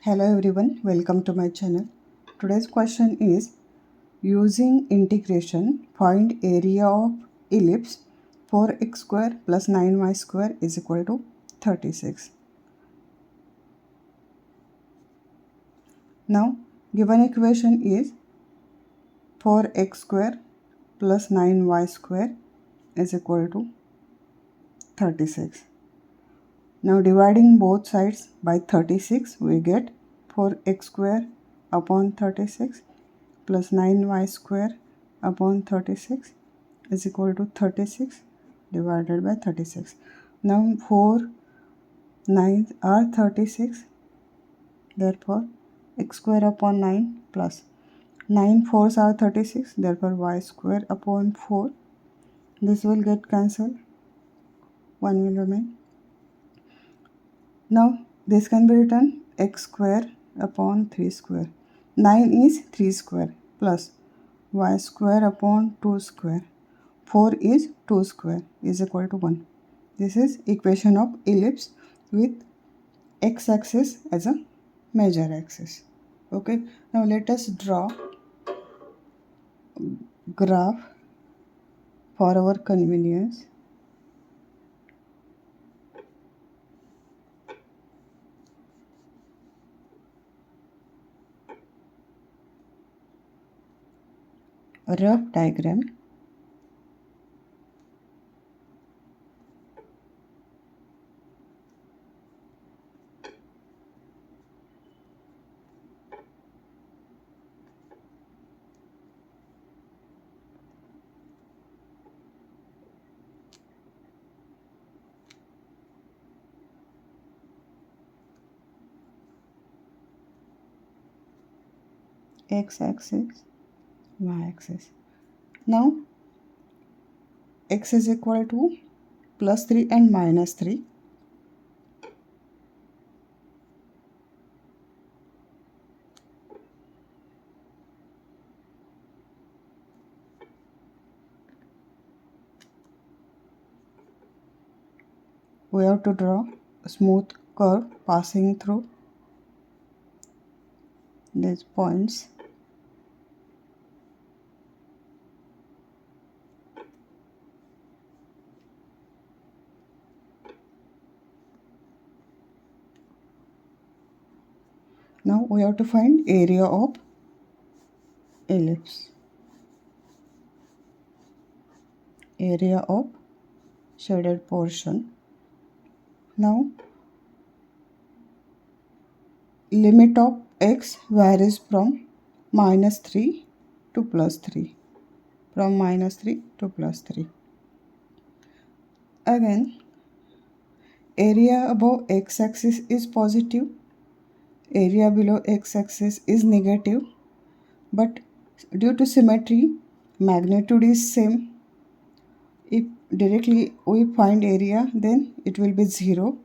Hello everyone, welcome to my channel. Today's question is using integration find area of ellipse 4x square plus 9y square is equal to 36. Now given equation is 4x square plus 9y square is equal to 36. Now dividing both sides by 36 we get 4x square upon 36 plus 9y square upon 36 is equal to 36 divided by 36. Now 4 9s are 36, therefore x square upon 9 plus 9 4s are 36, therefore y square upon 4. This will get cancelled, 1 will remain. Now this can be written x square upon 3 square. 9 is 3 square plus y square upon 2 square. 4 is 2 square is equal to 1. This is equation of ellipse with x-axis as a major axis. Okay, now let us draw graph for our convenience. A rough diagram. X-axis, y-axis. Now x is equal to plus 3 and minus 3. We have to draw a smooth curve passing through these points. Now we have to find area of ellipse. Area of shaded portion. Now limit of x varies from minus 3 to plus 3. From minus 3 to plus 3. Again, area above x-axis is positive. Area below x-axis is negative. But due to symmetry, magnitude is same. If directly we find area, then it will be 0.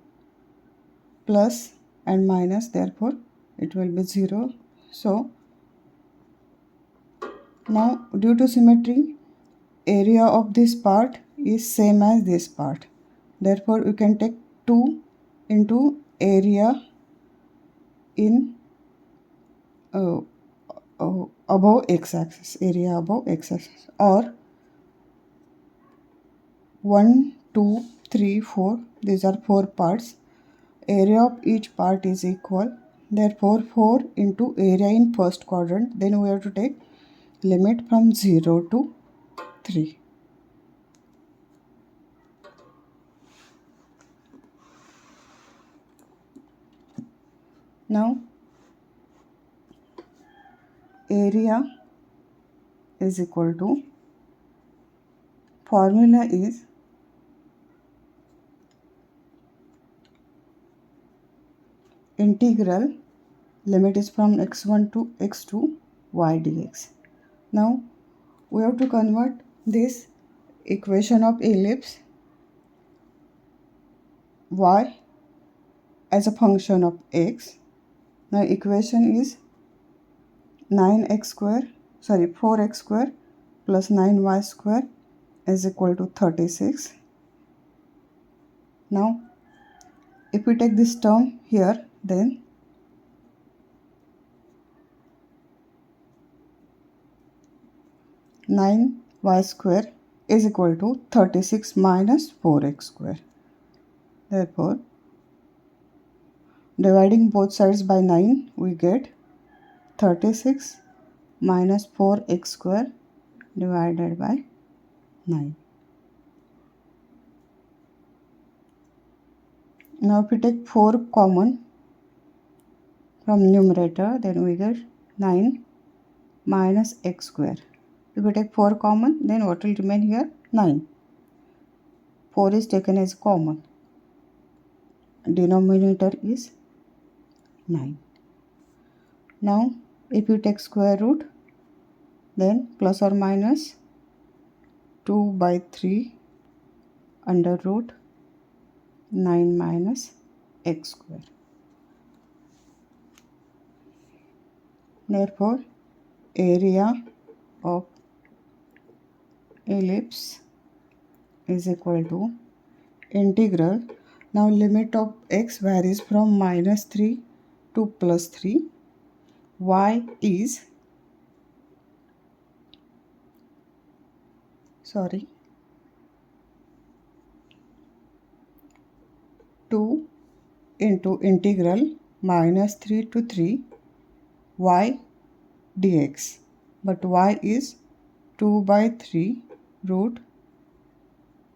Plus and minus, therefore it will be 0. So now due to symmetry, area of this part is same as this part. Therefore we can take 2 into area in above x-axis, area above x-axis, or 1 2 3 4, these are 4 parts. Area of each part is equal, therefore 4 into area in first quadrant. Then we have to take limit from 0 to 3. Now area is equal to, formula is integral, limit is from x1 to x2 y dx. Now we have to convert this equation of ellipse y as a function of x. Now equation is 4x square plus 9y square is equal to 36. Now if we take this term here, then 9y square is equal to 36 minus 4x square. Therefore, dividing both sides by 9, we get 36 minus 4x square divided by 9. Now if we take 4 common from numerator, then we get 9 minus x square. If we take 4 common, then what will remain here? 9. 4 is taken as common. Denominator is 9. Now if you take square root, then plus or minus 2 by 3 under root 9 minus x square. Therefore, area of ellipse is equal to integral. Now limit of x varies from minus 3 to plus 3. Y is 2 into integral minus 3 to 3 y dx, but y is 2 by 3 root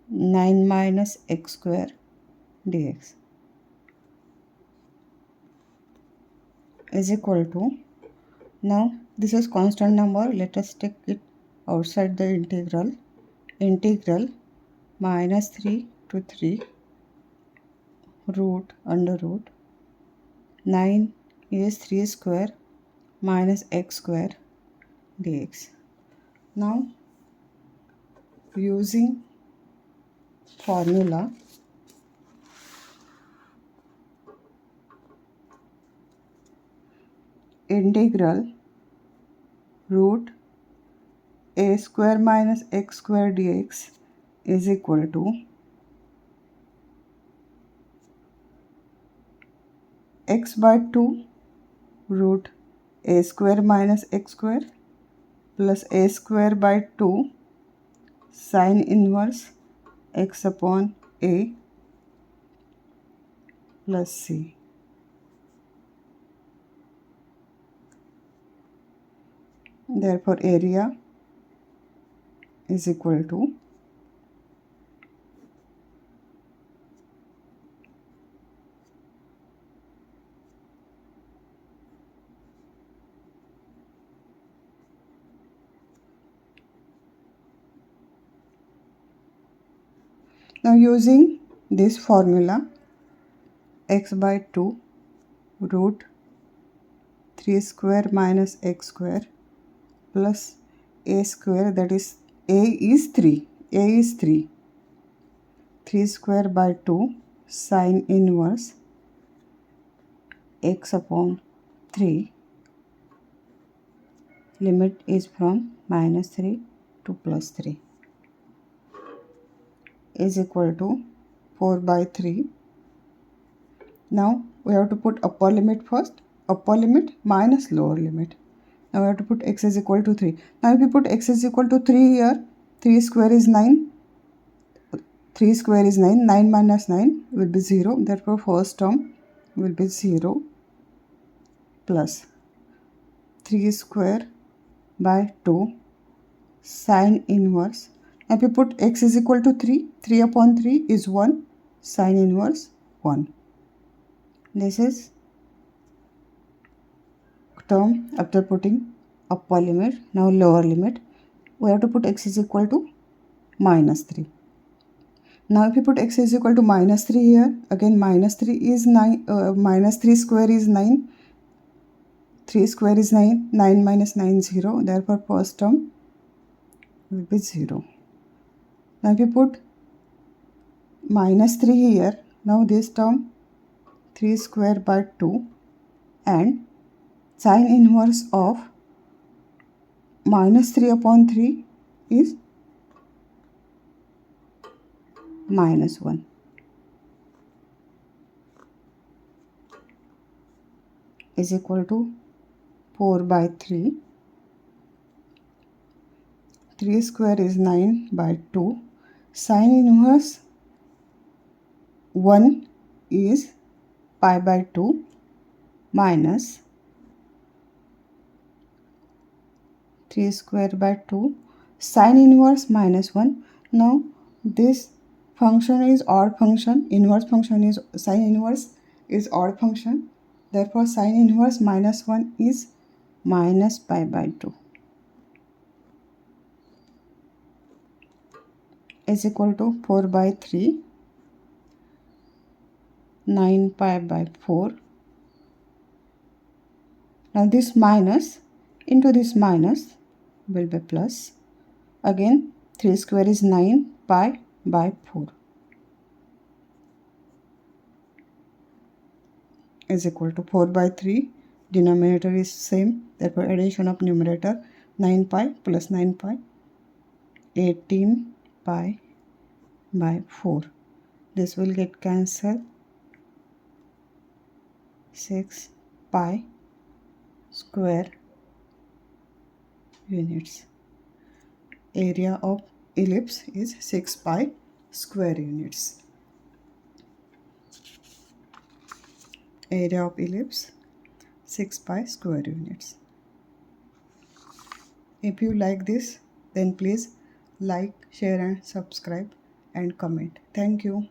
9 minus x square dx is equal to, now this is constant number, let us take it outside the integral minus 3 to 3 root under root 9 is 3 square minus x square dx. Now using formula, integral root a square minus x square dx is equal to x by 2 root a square minus x square plus a square by 2 sine inverse x upon a plus c. Therefore, area is equal to now using this formula, x by 2 root 3 square minus x square plus a square, that is a is 3 3 square by 2 sine inverse x upon 3, limit is from minus 3 to plus 3 is equal to 4 by 3. Now we have to put upper limit first, upper limit minus lower limit. Now we have to put x is equal to 3. Now if we put x is equal to 3 here, 3 square is 9, 3 square is 9, 9 minus 9 will be 0. Therefore first term will be 0 plus 3 square by 2 sine inverse. Now if you put x is equal to 3, 3 upon 3 is 1, sine inverse 1. This is term after putting upper limit. Now lower limit, we have to put x is equal to minus 3. Now if you put x is equal to minus 3 here, again minus 3 is 9, minus 3 square is 9, 3 square is 9, 9 minus 9 0, therefore first term will be 0. Now if you put minus 3 here, now this term 3 square by 2 and sine inverse of minus 3 upon 3 is minus 1 is equal to 4 by 3. 3 square is 9 by 2. Sine inverse 1 is pi by 2 minus 3 square by 2. Sine inverse minus 1. Now this function is odd function. Inverse function is sine inverse is odd function. Therefore sine inverse minus 1 is minus pi by 2 is equal to 4 by 3, 9 pi by 4. Now this minus into this minus will be plus. Again 3 square is 9 pi by 4 is equal to 4 by 3. Denominator is same. Therefore addition of numerator 9 pi plus 9 pi 18 pi by 4. This will get cancelled. 6 pi square units. Area of ellipse is 6 pi square units. Area of ellipse 6 pi square units. If you like this, then please like, share and subscribe and comment. Thank you.